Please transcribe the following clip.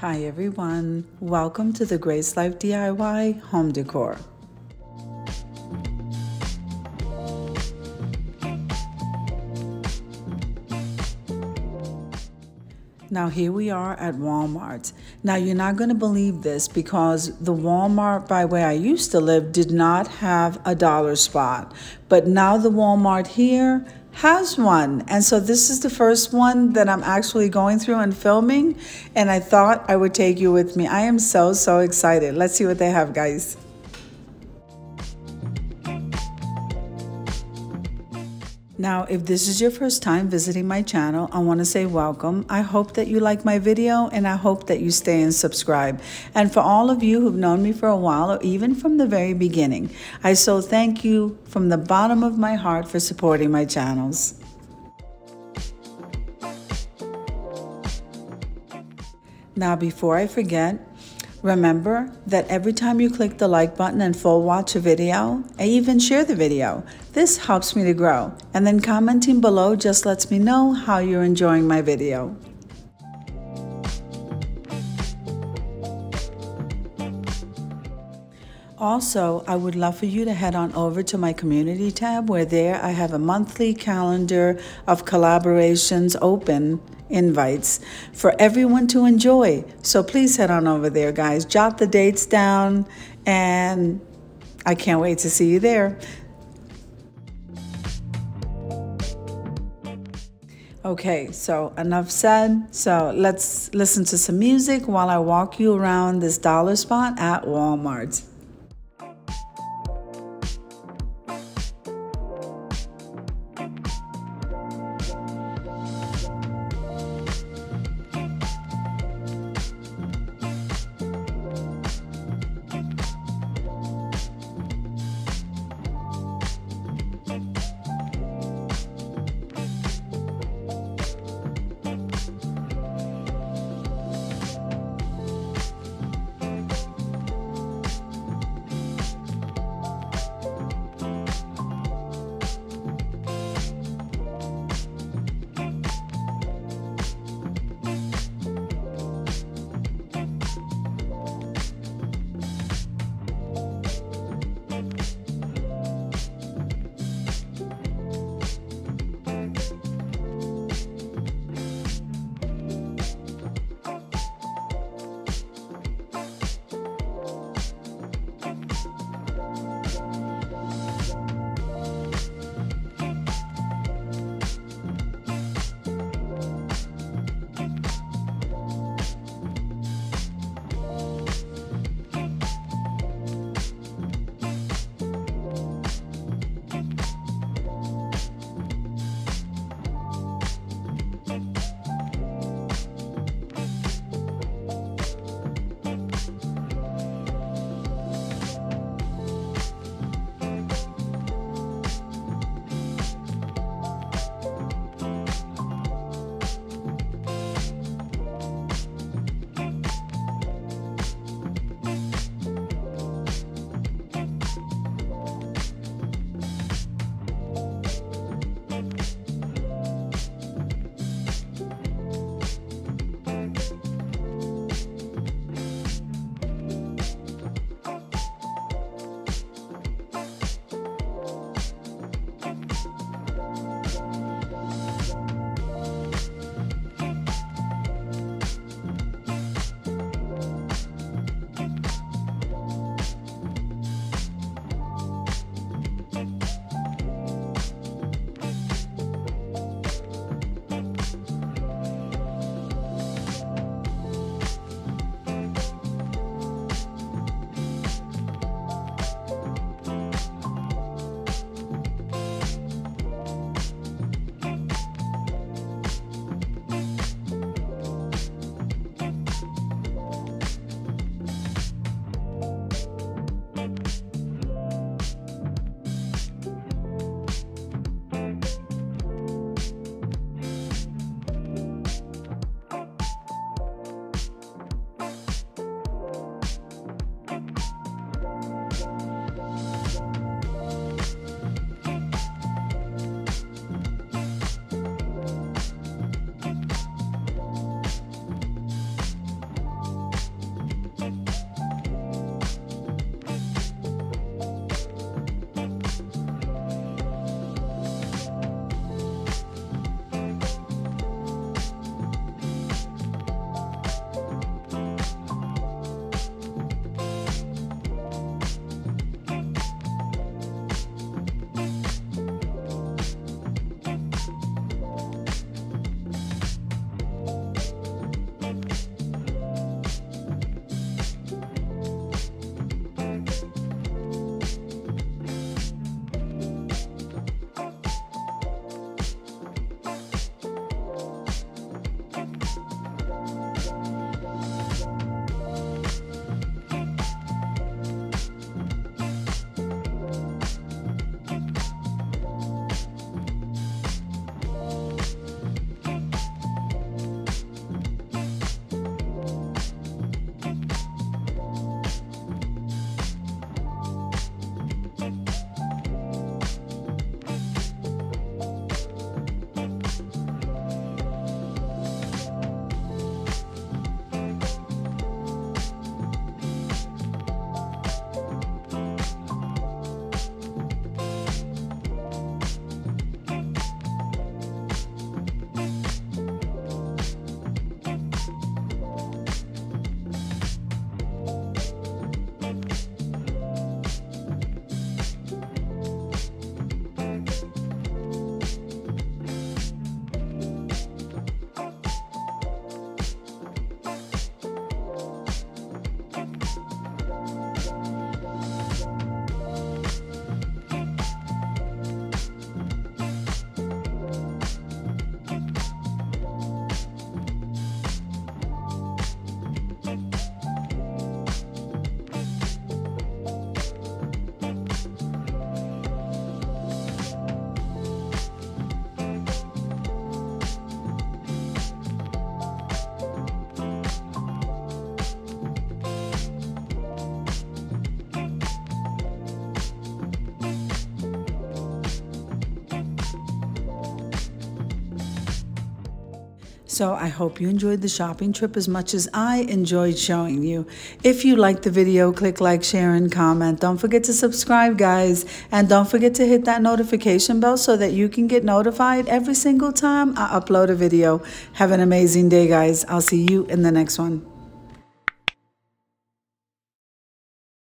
Hi everyone, welcome to the Grace Life DIY Home Decor. Now here we are at Walmart. Now you're not going to believe this because the Walmart by where I used to live did not have a dollar spot. But now the Walmart here has one. And so this is the first one that I'm actually going through and filming. And I thought I would take you with me. I am so excited. Let's see what they have, guys. Now, if this is your first time visiting my channel, I want to say welcome. I hope that you like my video and I hope that you stay and subscribe. And for all of you who've known me for a while or even from the very beginning, I so thank you from the bottom of my heart for supporting my channels. Now, before I forget, remember that every time you click the like button and full watch a video, and even share the video, this helps me to grow. And then commenting below just lets me know how you're enjoying my video. Also, I would love for you to head on over to my community tab where there I have a monthly calendar of collaborations open invites for everyone to enjoy. So please head on over there, guys. Jot the dates down and I can't wait to see you there. Okay, so enough said. So let's listen to some music while I walk you around this dollar spot at Walmart. So I hope you enjoyed the shopping trip as much as I enjoyed showing you. If you liked the video, click like, share, and comment. Don't forget to subscribe, guys. And don't forget to hit that notification bell so that you can get notified every single time I upload a video. Have an amazing day, guys. I'll see you in the next one.